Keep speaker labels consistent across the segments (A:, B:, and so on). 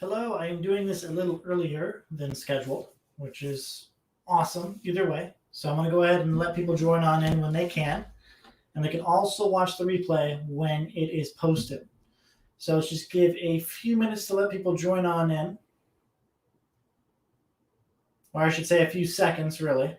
A: Hello, I am doing this a little earlier than scheduled, which is awesome either way. So I'm going to go ahead and let people join on in when they can, and they can also watch the replay when it is posted. So let's just give a few minutes to let people join on in, or I should say a few seconds, really.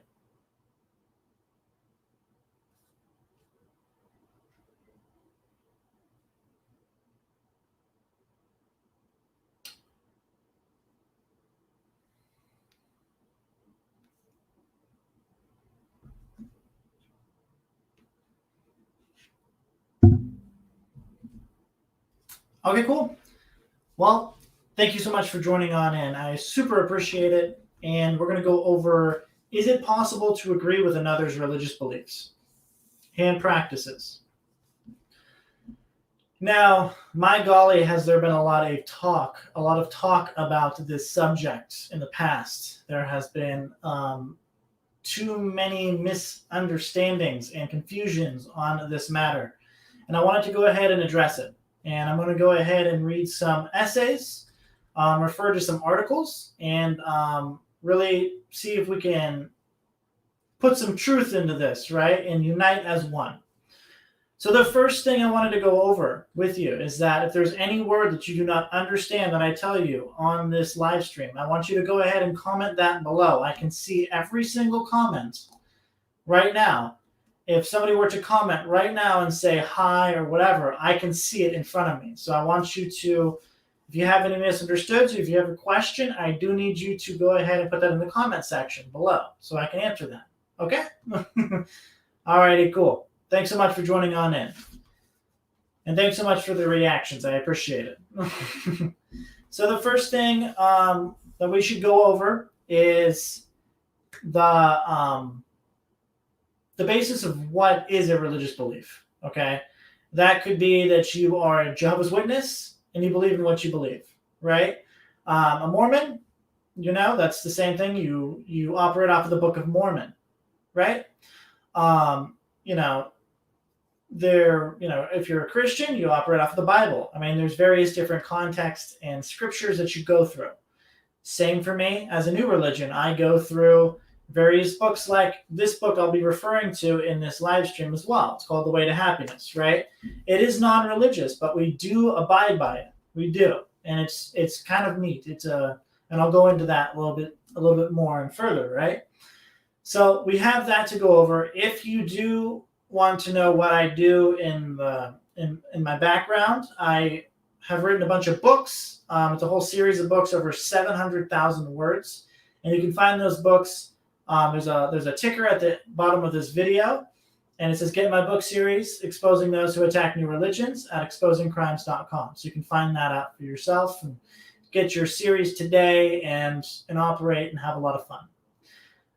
A: Okay, cool. Well, thank you so much for joining on in. I super appreciate it. And we're going to go over, is it possible to agree with another's religious beliefs and practices? Now, my golly, has there been a lot of talk about this subject in the past. There has been too many misunderstandings and confusions on this matter. And I wanted to go ahead and address it. And I'm going to go ahead and read some essays, refer to some articles, and really see if we can put some truth into this, right? And unite as one. So the first thing I wanted to go over with you is that if there's any word that you do not understand that I tell you on this live stream, I want you to go ahead and comment that below. I can see every single comment right now. If somebody were to comment right now and say hi or whatever, I can see it in front of me. So I want you to, if you have any misunderstoods, if you have a question, I do need you to go ahead and put that in the comment section below so I can answer that. Okay? Alrighty, cool. Thanks so much for joining on in. And thanks so much for the reactions. I appreciate it. So the first thing that we should go over is the basis of what is a religious belief. Okay? That could be that you are a Jehovah's Witness and you believe in what you believe, right? A Mormon, that's the same thing. You operate off of the Book of Mormon, right? If you're a Christian, you operate off of the Bible. I mean, there's various different contexts and scriptures that you go through. Same for me as a new religion. I go through various books like this book I'll be referring to in this live stream as well. It's called The Way to Happiness, right? It is non-religious, but we do abide by it. We do. And it's kind of neat. And I'll go into that a little bit more and further, right? So we have that to go over. If you do want to know what I do in my background, I have written a bunch of books. It's a whole series of books, over 700,000 words, and you can find those books. There's a ticker at the bottom of this video, and it says "Get my book series: Exposing Those Who Attack New Religions" at exposingcrimes.com. So you can find that out for yourself and get your series today and operate and have a lot of fun.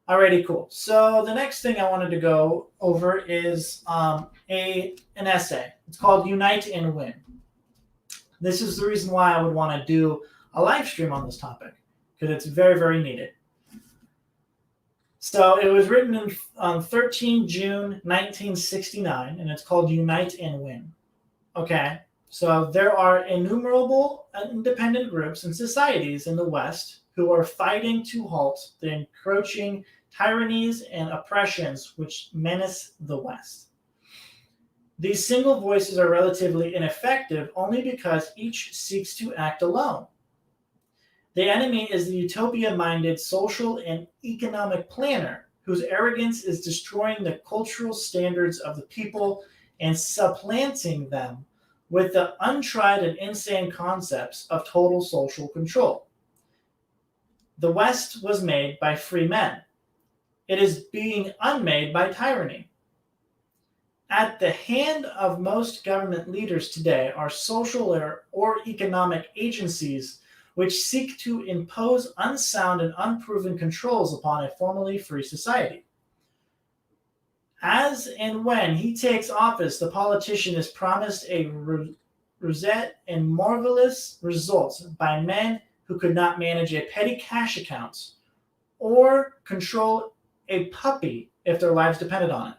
A: Alrighty, cool. So the next thing I wanted to go over is an essay. It's called Unite and Win. This is the reason why I would want to do a live stream on this topic, because it's very, very needed. So it was written on 13 June 1969, and it's called Unite and Win. Okay, so there are innumerable independent groups and societies in the West who are fighting to halt the encroaching tyrannies and oppressions which menace the West. These single voices are relatively ineffective only because each seeks to act alone. The enemy is the utopia-minded social and economic planner whose arrogance is destroying the cultural standards of the people and supplanting them with the untried and insane concepts of total social control. The West was made by free men. It is being unmade by tyranny. At the hand of most government leaders today are social or economic agencies which seek to impose unsound and unproven controls upon a formerly free society. As and when he takes office, the politician is promised a rosette and marvelous results by men who could not manage a petty cash account or control a puppy if their lives depended on it.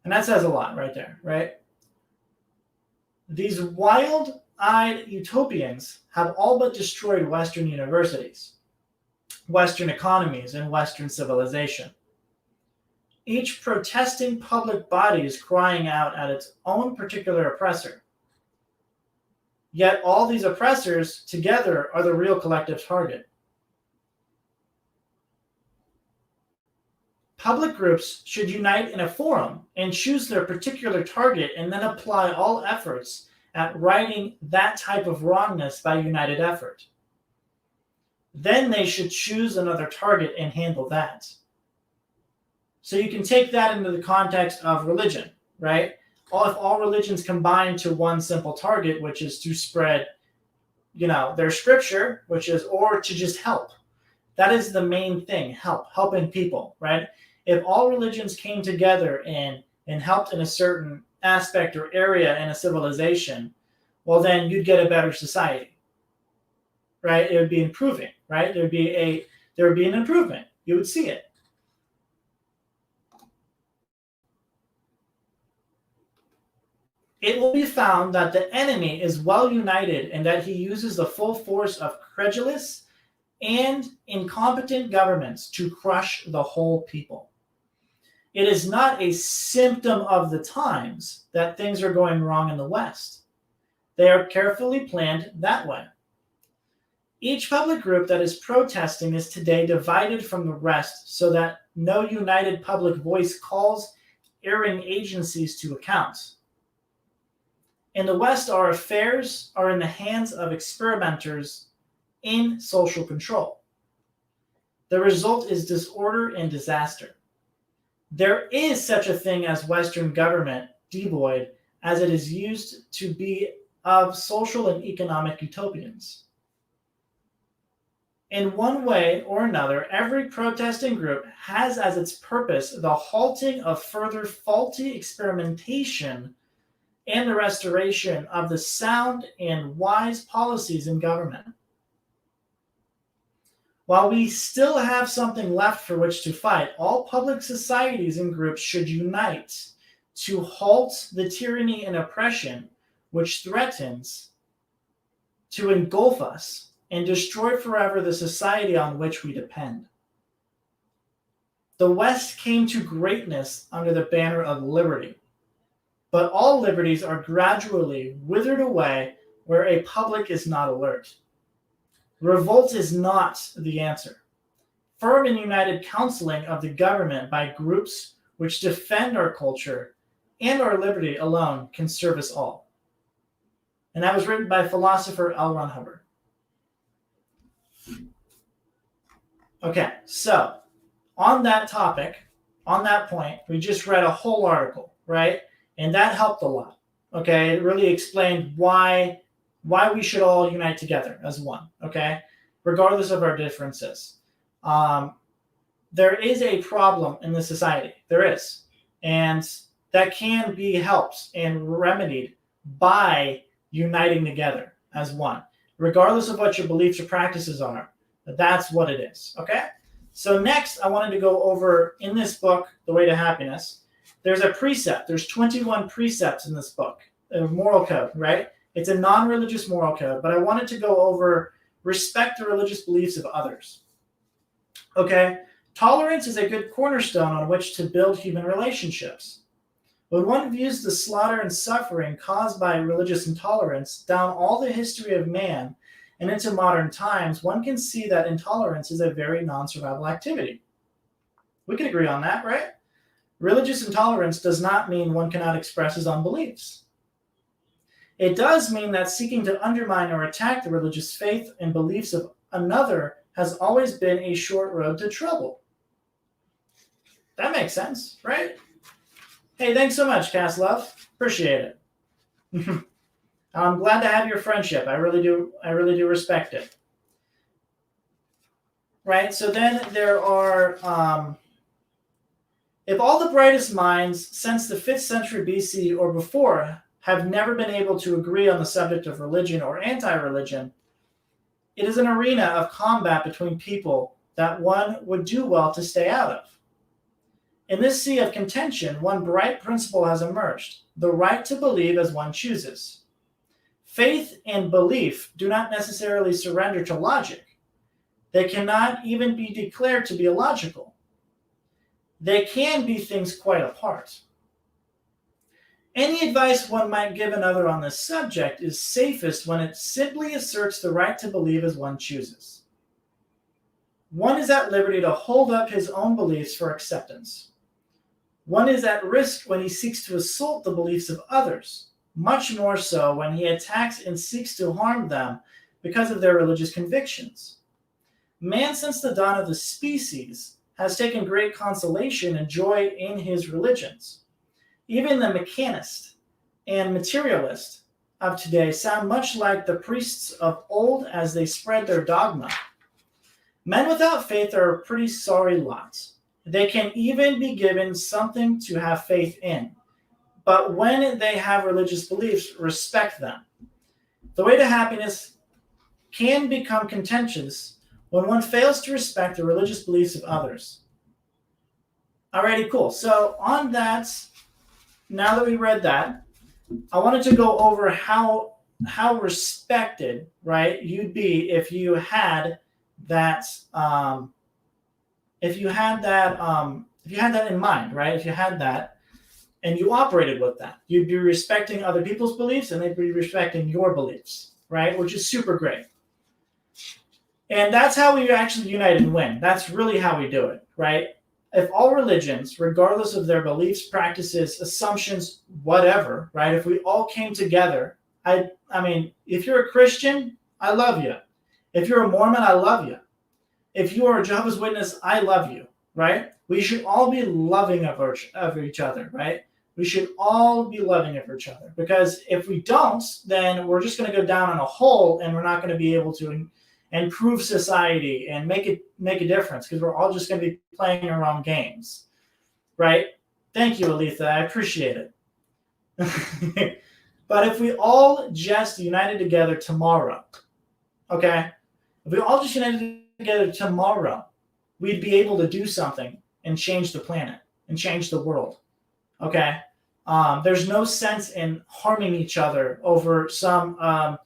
A: And that says a lot right there, right? These wild bright-eyed utopians have all but destroyed Western universities, Western economies, and Western civilization. Each protesting public body is crying out at its own particular oppressor. Yet all these oppressors together are the real collective target. Public groups should unite in a forum and choose their particular target and then apply all efforts at righting that type of wrongness by united effort. Then they should choose another target and handle that. So you can take that into the context of religion, right? If all religions combine to one simple target, which is to spread, their scripture, or to just help. That is the main thing, helping people, right? If all religions came together and helped in a certain aspect or area in a civilization, well, then you'd get a better society, right? It would be improving, right? There would be an improvement. You would see it. It will be found that the enemy is well united and that he uses the full force of credulous and incompetent governments to crush the whole people. It is not a symptom of the times that things are going wrong in the West. They are carefully planned that way. Each public group that is protesting is today divided from the rest so that no united public voice calls erring agencies to account. In the West, our affairs are in the hands of experimenters in social control. The result is disorder and disaster. There is such a thing as Western government, devoid, as it is used to be of social and economic utopians. In one way or another, every protesting group has as its purpose the halting of further faulty experimentation and the restoration of the sound and wise policies in government. While we still have something left for which to fight, all public societies and groups should unite to halt the tyranny and oppression which threatens to engulf us and destroy forever the society on which we depend. The West came to greatness under the banner of liberty, but all liberties are gradually withered away where a public is not alert. Revolt is not the answer. Firm and united counseling of the government by groups which defend our culture and our liberty alone can serve us all. And that was written by philosopher L. Ron Hubbard. Okay, so on that topic, on that point, we just read a whole article, right? And that helped a lot. Okay, it really explained why we should all unite together as one, okay? Regardless of our differences. There is a problem in the society. There is. And that can be helped and remedied by uniting together as one. Regardless of what your beliefs or practices are, that's what it is, okay? So next, I wanted to go over, in this book, The Way to Happiness, there's a precept. There's 21 precepts in this book, a moral code, right? It's a non-religious moral code, but I wanted to go over respect the religious beliefs of others. Okay, tolerance is a good cornerstone on which to build human relationships. When one views the slaughter and suffering caused by religious intolerance down all the history of man and into modern times, one can see that intolerance is a very non-survival activity. We can agree on that, right? Religious intolerance does not mean one cannot express his own beliefs. It does mean that seeking to undermine or attack the religious faith and beliefs of another has always been a short road to trouble. That makes sense, right? Hey, thanks so much, Cass Love. Appreciate it. I'm glad to have your friendship. I really do respect it. Right? So then there are, if all the brightest minds since the 5th century BC or before have never been able to agree on the subject of religion or anti-religion, it is an arena of combat between people that one would do well to stay out of. In this sea of contention, one bright principle has emerged: the right to believe as one chooses. Faith and belief do not necessarily surrender to logic. They cannot even be declared to be illogical. They can be things quite apart. Any advice one might give another on this subject is safest when it simply asserts the right to believe as one chooses. One is at liberty to hold up his own beliefs for acceptance. One is at risk when he seeks to assault the beliefs of others, much more so when he attacks and seeks to harm them because of their religious convictions. Man, since the dawn of the species, has taken great consolation and joy in his religions. Even the mechanist and materialist of today sound much like the priests of old as they spread their dogma. Men without faith are a pretty sorry lot. They can even be given something to have faith in. But when they have religious beliefs, respect them. The way to happiness can become contentious when one fails to respect the religious beliefs of others. Alrighty, cool. So on that, now that we read that, I wanted to go over how respected, right, you'd be if you had that if you had that in mind, right? If you had that and you operated with that, you'd be respecting other people's beliefs and they'd be respecting your beliefs, right? Which is super great. And that's how we actually unite and win. That's really how we do it, right? If all religions, regardless of their beliefs, practices, assumptions, whatever, right? If we all came together, I mean, if you're a Christian, I love you. If you're a Mormon, I love you. If you are a Jehovah's Witness, I love you, right? We should all be loving of each other, right? We should all be loving of each other, because if we don't, then we're just going to go down in a hole and we're not going to be able to improve society and make a difference, because we're all just going to be playing our own games, right? Thank you, Aletha. I appreciate it. But if we all just united together tomorrow, okay? If we all just united together tomorrow, we'd be able to do something and change the planet and change the world, okay? There's no sense in harming each other over some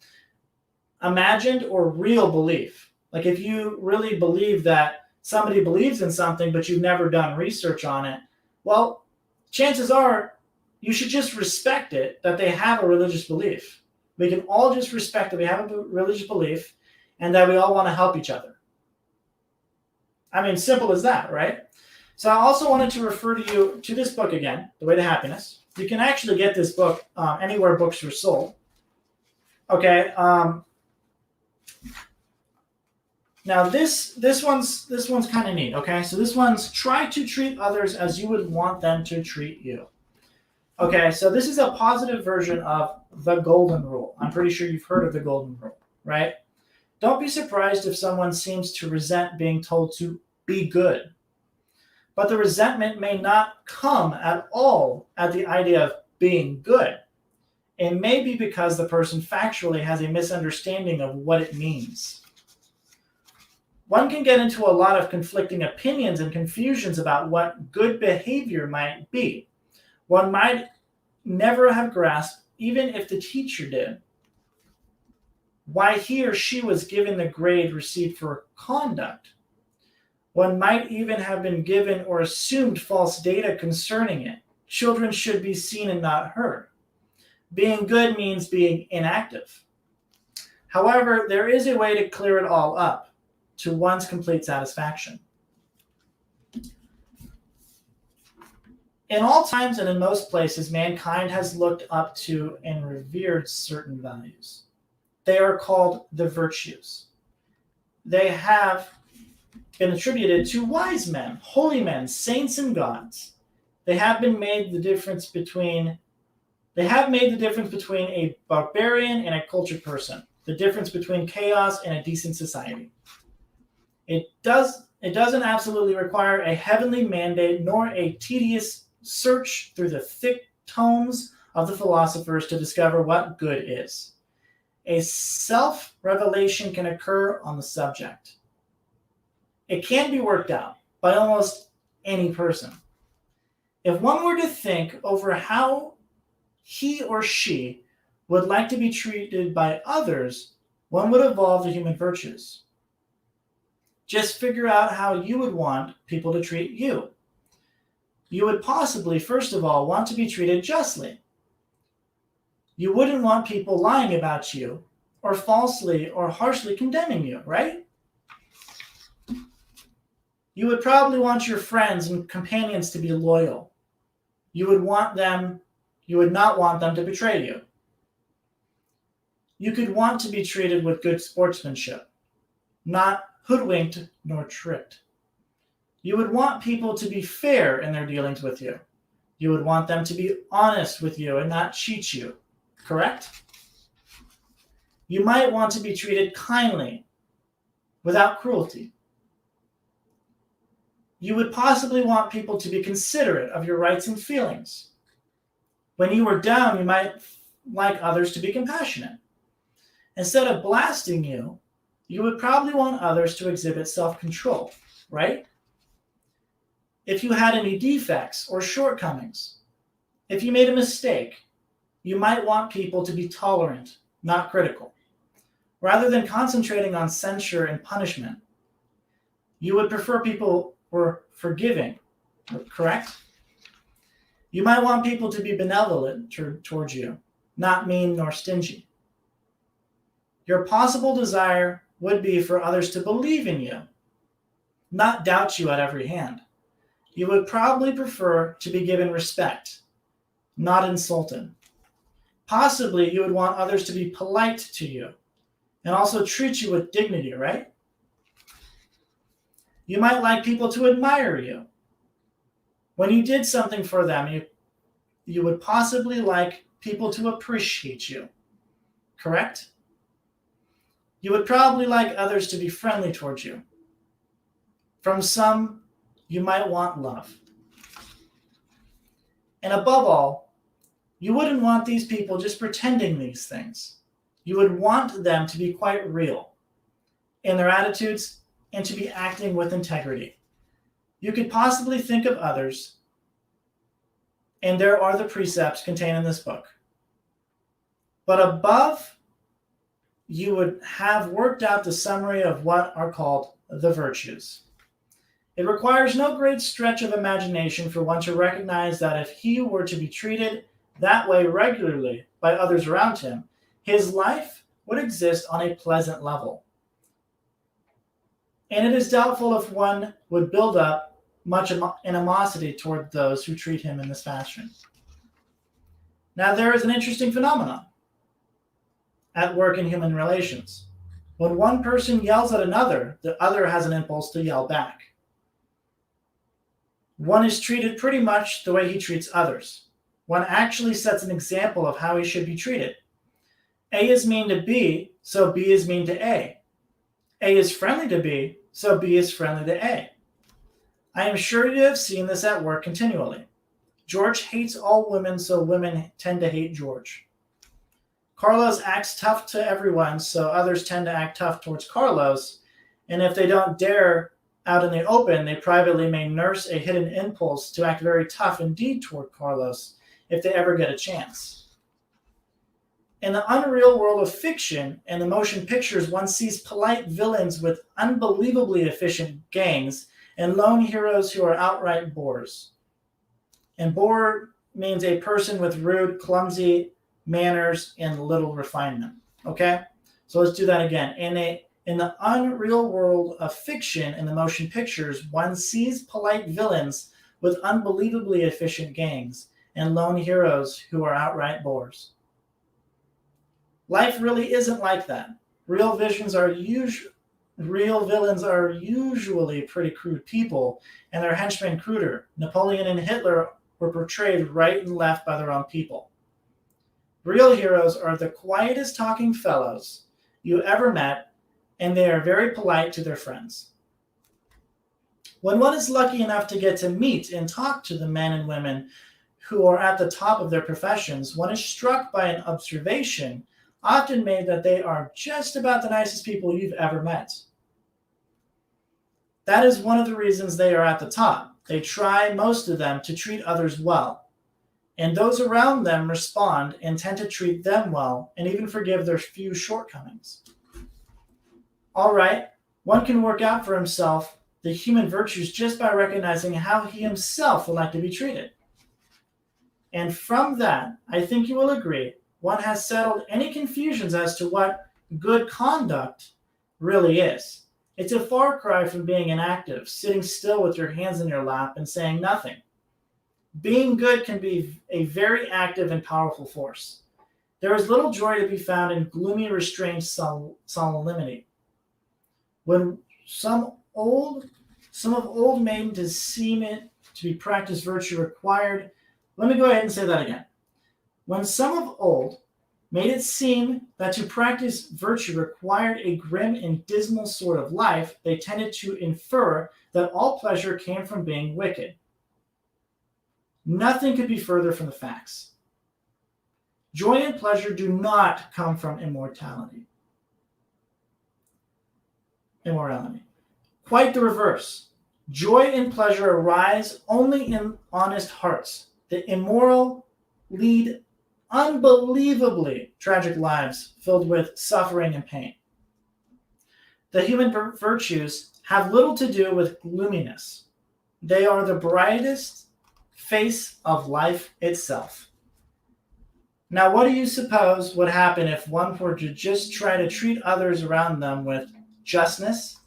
A: imagined or real belief. Like if you really believe that somebody believes in something but you've never done research on it, well, chances are you should just respect it that they have a religious belief. We can all just respect that we have a religious belief and that we all want to help each other. I mean, simple as that, right? So I also wanted to refer to you to this book again, The Way to Happiness. You can actually get this book anywhere books are sold. Okay. Now this one's kind of neat. Okay, so this one's try to treat others as you would want them to treat you. Okay, so this is a positive version of the golden rule. I'm pretty sure you've heard of the golden rule, right? Don't be surprised if someone seems to resent being told to be good. But the resentment may not come at all at the idea of being good. It may be because the person factually has a misunderstanding of what it means. One can get into a lot of conflicting opinions and confusions about what good behavior might be. One might never have grasped, even if the teacher did, why he or she was given the grade received for conduct. One might even have been given or assumed false data concerning it. Children should be seen and not heard. Being good means being inactive. However, there is a way to clear it all up to one's complete satisfaction. In all times and in most places, mankind has looked up to and revered certain values. They are called the virtues. They have been attributed to wise men, holy men, saints, and gods. They have made the difference between a barbarian and a cultured person, the difference between chaos and a decent society. It doesn't absolutely require a heavenly mandate nor a tedious search through the thick tomes of the philosophers to discover what good is. A self-revelation can occur on the subject. It can be worked out by almost any person. If one were to think over how he or she would like to be treated by others, one would evolve the human virtues. Just figure out how you would want people to treat you. You would possibly, first of all, want to be treated justly. You wouldn't want people lying about you or falsely or harshly condemning you, right? You would probably want your friends and companions to be loyal. You would not want them to betray you. You could want to be treated with good sportsmanship, not hoodwinked nor tricked. You would want people to be fair in their dealings with you. You would want them to be honest with you and not cheat you, correct? You might want to be treated kindly, without cruelty. You would possibly want people to be considerate of your rights and feelings. When you were down, you might like others to be compassionate. Instead of blasting you, you would probably want others to exhibit self-control, right? If you had any defects or shortcomings, if you made a mistake, you might want people to be tolerant, not critical. Rather than concentrating on censure and punishment, you would prefer people were forgiving, correct? You might want people to be benevolent towards you, not mean nor stingy. Your possible desire would be for others to believe in you, not doubt you at every hand. You would probably prefer to be given respect, not insulted. Possibly you would want others to be polite to you and also treat you with dignity, right? You might like people to admire you. When you did something for them, you would possibly like people to appreciate you, correct? You would probably like others to be friendly towards you. From some, you might want love. And above all, you wouldn't want these people just pretending these things. You would want them to be quite real in their attitudes and to be acting with integrity. You could possibly think of others, and there are the precepts contained in this book. But above, you would have worked out the summary of what are called the virtues. It requires no great stretch of imagination for one to recognize that if he were to be treated that way regularly by others around him, his life would exist on a pleasant level. And it is doubtful if one would build up much animosity toward those who treat him in this fashion. Now, there is an interesting phenomenon at work in human relations. When one person yells at another, the other has an impulse to yell back. One is treated pretty much the way he treats others. One actually sets an example of how he should be treated. A is mean to B, so B is mean to A. A is friendly to B, so B is friendly to A. I am sure you have seen this at work continually. George hates all women, so women tend to hate George. Carlos acts tough to everyone, so others tend to act tough towards Carlos, and if they don't dare out in the open, they privately may nurse a hidden impulse to act very tough indeed toward Carlos if they ever get a chance. In the unreal world of fiction and the motion pictures, one sees polite villains with unbelievably efficient gangs and lone heroes who are outright bores. And bore means a person with rude, clumsy manners and little refinement. Okay? So let's do that again. In the unreal world of fiction and the motion pictures, one sees polite villains with unbelievably efficient gangs and lone heroes who are outright bores. Life really isn't like that. Real villains are usually pretty crude people, and their henchmen cruder. Napoleon and Hitler were portrayed right and left by their own people. Real heroes are the quietest talking fellows you ever met, and they are very polite to their friends. When one is lucky enough to get to meet and talk to the men and women who are at the top of their professions, one is struck by an observation often made that they are just about the nicest people you've ever met. That is one of the reasons they are at the top. They try, most of them, to treat others well. And those around them respond and tend to treat them well and even forgive their few shortcomings. All right, one can work out for himself the human virtues just by recognizing how he himself would like to be treated. And from that, I think you will agree, one has settled any confusions as to what good conduct really is. It's a far cry from being inactive, sitting still with your hands in your lap and saying nothing. Being good can be a very active and powerful force. There is little joy to be found in gloomy, restrained solemnity. When some of old maiden to seem it to be practiced virtue required. Let me go ahead and say that again. When some of old made it seem that to practice virtue required a grim and dismal sort of life, they tended to infer that all pleasure came from being wicked. Nothing could be further from the facts. Joy and pleasure do not come from immorality. Quite the reverse. Joy and pleasure arise only in honest hearts. The immoral lead unbelievably tragic lives filled with suffering and pain. The human virtues have little to do with gloominess. They are the brightest face of life itself. Now, what do you suppose would happen if one were to just try to treat others around them with justness,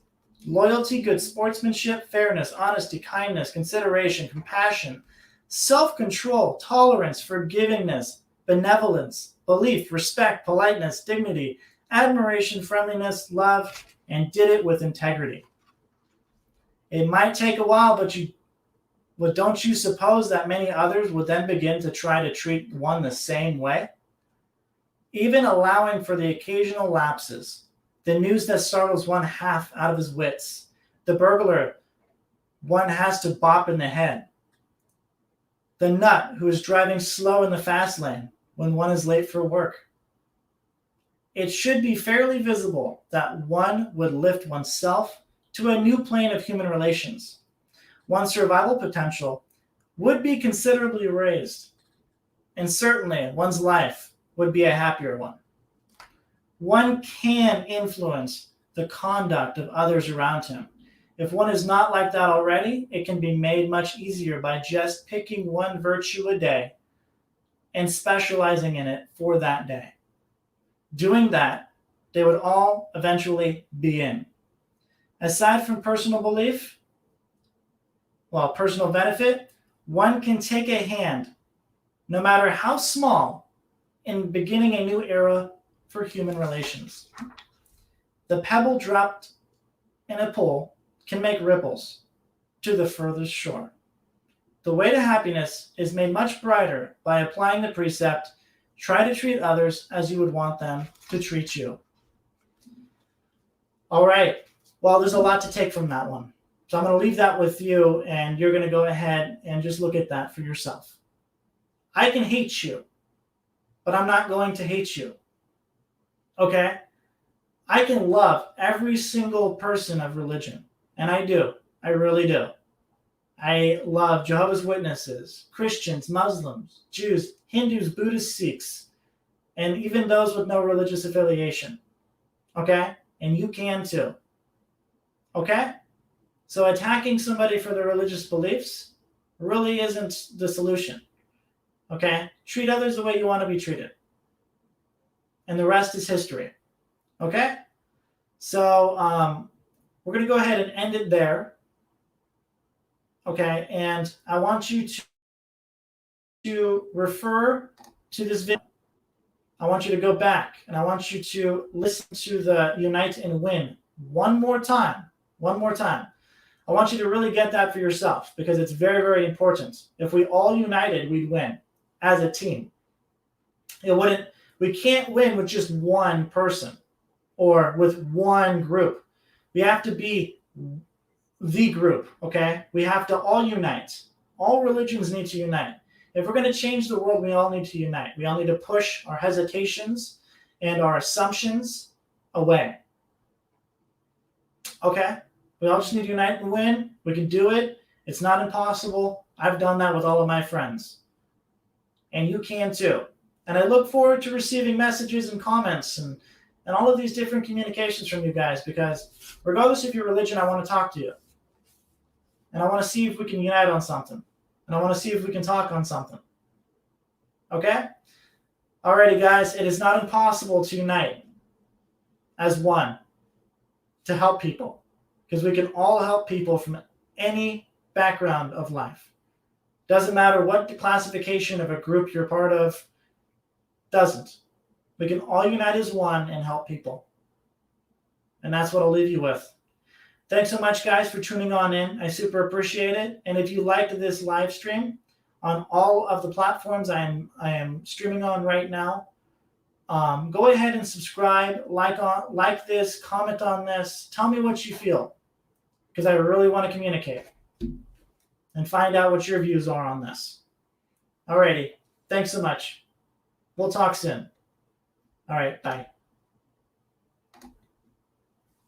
A: loyalty, good sportsmanship, fairness, honesty, kindness, consideration, compassion, self-control, tolerance, forgivingness, benevolence, belief, respect, politeness, dignity, admiration, friendliness, love, and did it with integrity? It might take a while, but don't you suppose that many others would then begin to try to treat one the same way? Even allowing for the occasional lapses, the news that startles one half out of his wits, the burglar one has to bop in the head, the nut who is driving slow in the fast lane when one is late for work. It should be fairly visible that one would lift oneself to a new plane of human relations. One's survival potential would be considerably raised, and certainly one's life would be a happier one. One can influence the conduct of others around him. If one is not like that already, it can be made much easier by just picking one virtue a day and specializing in it for that day. Doing that, they would all eventually be in. Aside from personal benefit, one can take a hand, no matter how small, in beginning a new era for human relations. The pebble dropped in a pool can make ripples to the furthest shore. The way to happiness is made much brighter by applying the precept, try to treat others as you would want them to treat you. All right. Well, there's a lot to take from that one. So I'm going to leave that with you, and you're going to go ahead and just look at that for yourself. I can hate you, but I'm not going to hate you. Okay? I can love every single person of religion, and I do. I really do. I love Jehovah's Witnesses, Christians, Muslims, Jews, Hindus, Buddhists, Sikhs, and even those with no religious affiliation. Okay? And you can too. Okay? So attacking somebody for their religious beliefs really isn't the solution. Okay? Treat others the way you want to be treated. And the rest is history. Okay? So we're going to go ahead and end it there. Okay? And I want you to refer to this video. I want you to go back and I want you to listen to the Unite and Win one more time. One more time. I want you to really get that for yourself because it's very, very important. If we all united, we'd win as a team. We can't win with just one person or with one group. We have to be the group, okay? We have to all unite. All religions need to unite. If we're going to change the world, we all need to unite. We all need to push our hesitations and our assumptions away. Okay? We all just need to unite and win. We can do it. It's not impossible. I've done that with all of my friends. and you can too. And I look forward to receiving messages and comments and all of these different communications from you guys, because regardless of your religion, I want to talk to you. And I want to see if we can unite on something. And I want to see if we can talk on something. Okay? Alrighty, guys. It is not impossible to unite as one to help people, because we can all help people from any background of life. Doesn't matter what the classification of a group you're part of. Doesn't. We can all unite as one and help people. And that's what I'll leave you with. Thanks so much, guys, for tuning on in. I super appreciate it. And if you liked this live stream on all of the platforms I am streaming on right now, go ahead and subscribe, like this, comment on this. Tell me what you feel, because I really want to communicate and find out what your views are on this. Alrighty. Thanks so much. We'll talk soon. All right. Bye.